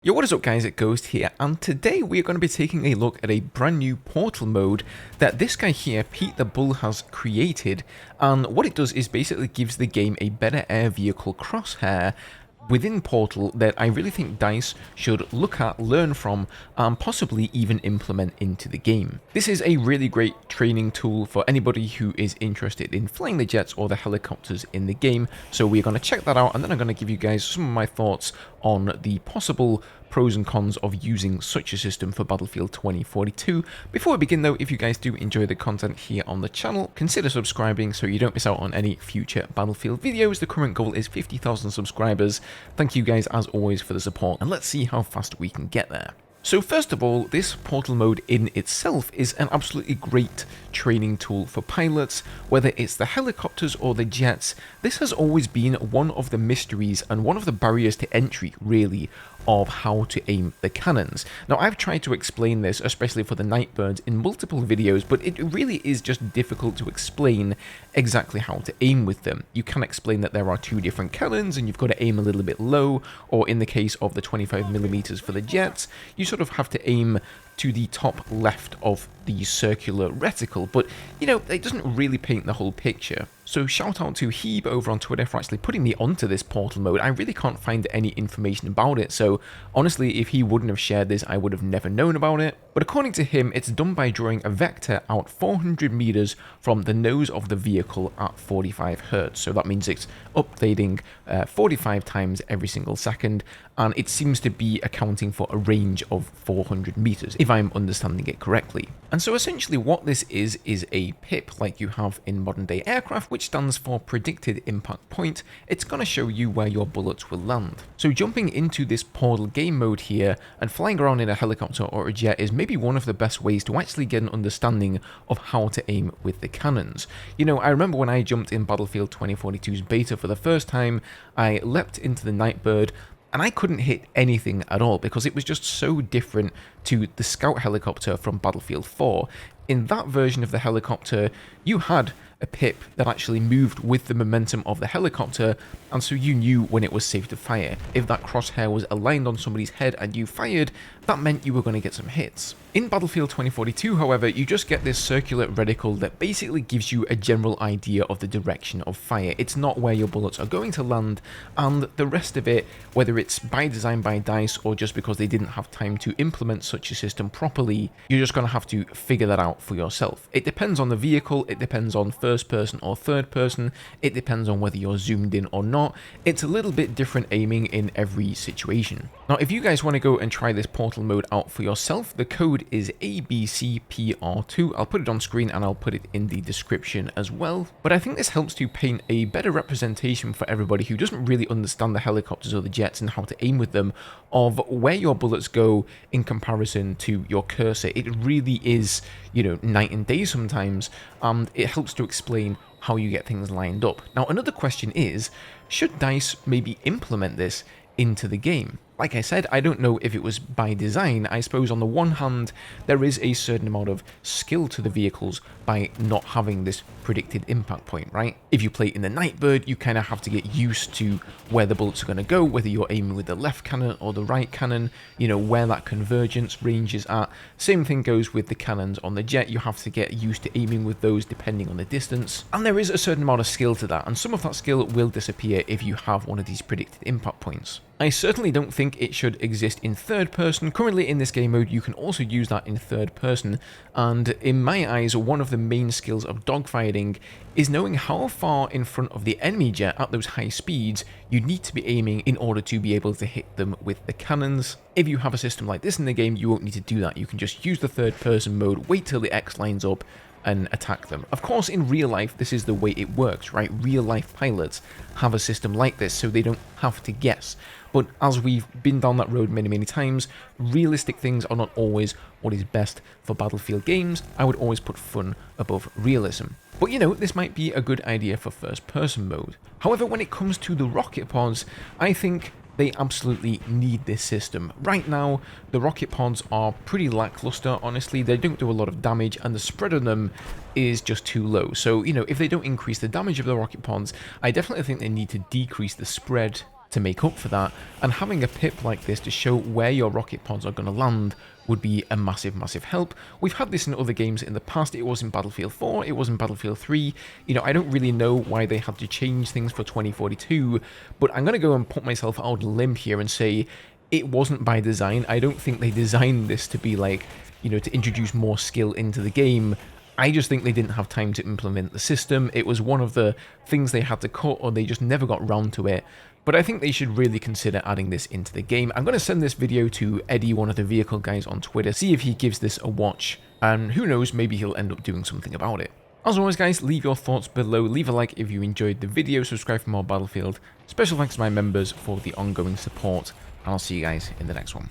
Yo, what is up guys, it's Ghost here, and today we are going to be taking a look at a brand new portal mode that this guy here, Pete the Bull, has created. And what it does is basically gives the game a better air vehicle crosshair within Portal that I really think DICE should look at, learn from, and possibly even implement into the game. This is a really great training tool for anybody who is interested in flying the jets or the helicopters in the game, so we're going to check that out and then I'm going to give you guys some of my thoughts on the possible pros and cons of using such a system for Battlefield 2042. Before we begin though, if you guys do enjoy the content here on the channel, consider subscribing so you don't miss out on any future Battlefield videos. The current goal is 50,000 subscribers. Thank you guys as always for the support, and let's see how fast we can get there. So first of all, this portal mode in itself is an absolutely great training tool for pilots, whether it's the helicopters or the jets. This has always been one of the mysteries and one of the barriers to entry, really, of how to aim the cannons. Now, I've tried to explain this, especially for the Nightbirds, in multiple videos, but it really is just difficult to explain exactly how to aim with them. You can explain that there are two different cannons and you've got to aim a little bit low, or in the case of the 25mm for the jets, you sort of have to aim to the top left of the circular reticle, but you know, it doesn't really paint the whole picture. So shout out to Heeb over on Twitter for actually putting me onto this portal mode. I really can't find any information about it, so honestly, if he wouldn't have shared this, I would have never known about it. But according to him, it's done by drawing a vector out 400 meters from the nose of the vehicle at 45 hertz. So that means it's updating 45 times every single second, and it seems to be accounting for a range of 400 meters, if I'm understanding it correctly. And so essentially what this is a PIP like you have in modern day aircraft, which stands for Predicted Impact Point. It's going to show you where your bullets will land. So jumping into this portal game mode here and flying around in a helicopter or a jet is maybe one of the best ways to actually get an understanding of how to aim with the cannons. You know, I remember when I jumped in Battlefield 2042's beta for the first time, I leapt into the Nightbird, and I couldn't hit anything at all because it was just so different to the scout helicopter from Battlefield 4. In that version of the helicopter, you had a PIP that actually moved with the momentum of the helicopter, and so you knew when it was safe to fire. If that crosshair was aligned on somebody's head and you fired, that meant you were going to get some hits. In Battlefield 2042, however, you just get this circular reticle that basically gives you a general idea of the direction of fire. It's not where your bullets are going to land, and the rest of it, whether it's by design by DICE or just because they didn't have time to implement such a system properly, you're just going to have to figure that out for yourself. It depends on the vehicle, it depends on first person or third person, it depends on whether you're zoomed in or not. It's a little bit different aiming in every situation. Now, if you guys want to go and try this portal mode out for yourself, the code is ABCPR2. I'll put it on screen and I'll put it in the description as well. But I think this helps to paint a better representation for everybody who doesn't really understand the helicopters or the jets and how to aim with them, of where your bullets go in comparison to your cursor. It really is, you know, night and day sometimes, and it helps to explain how you get things lined up. Now, another question is, should DICE maybe implement this into the game? Like I said, I don't know if it was by design. I suppose on the one hand, there is a certain amount of skill to the vehicles by not having this predicted impact point, right? If you play in the Nightbird, you kind of have to get used to where the bullets are going to go, whether you're aiming with the left cannon or the right cannon, you know, where that convergence range is at. Same thing goes with the cannons on the jet. You have to get used to aiming with those depending on the distance. And there is a certain amount of skill to that, and some of that skill will disappear if you have one of these predicted impact points. I certainly don't think it should exist in third person. Currently in this game mode, you can also use that in third person, and in my eyes, one of the main skills of dogfighting is knowing how far in front of the enemy jet at those high speeds you need to be aiming in order to be able to hit them with the cannons. If you have a system like this in the game, you won't need to do that. You can just use the third person mode, wait till the X lines up, and attack them. Of course, in real life, this is the way it works, right? Real life pilots have a system like this, so they don't have to guess. But as we've been down that road many times, realistic things are not always what is best for Battlefield games. I would always put fun above realism. But you know, this might be a good idea for first person mode. However, when it comes to the rocket pods, I think they absolutely need this system. Right now, the rocket pods are pretty lackluster, honestly. They don't do a lot of damage, and the spread on them is just too low. So, you know, if they don't increase the damage of the rocket pods, I definitely think they need to decrease the spread to make up for that, and having a pip like this to show where your rocket pods are going to land would be a massive, massive help. We've had this in other games in the past. It was in Battlefield 4, it was in Battlefield 3. You know, I don't really know why they had to change things for 2042, but I'm going to go and put myself out on a limb here and say it wasn't by design. I don't think they designed this to be like, you know, to introduce more skill into the game. I just think they didn't have time to implement the system. It was one of the things they had to cut, or they just never got round to it. But I think they should really consider adding this into the game. I'm going to send this video to Eddie, one of the vehicle guys on Twitter, see if he gives this a watch, and who knows, maybe he'll end up doing something about it. As always guys, leave your thoughts below, leave a like if you enjoyed the video, subscribe for more Battlefield. Special thanks to my members for the ongoing support, and I'll see you guys in the next one.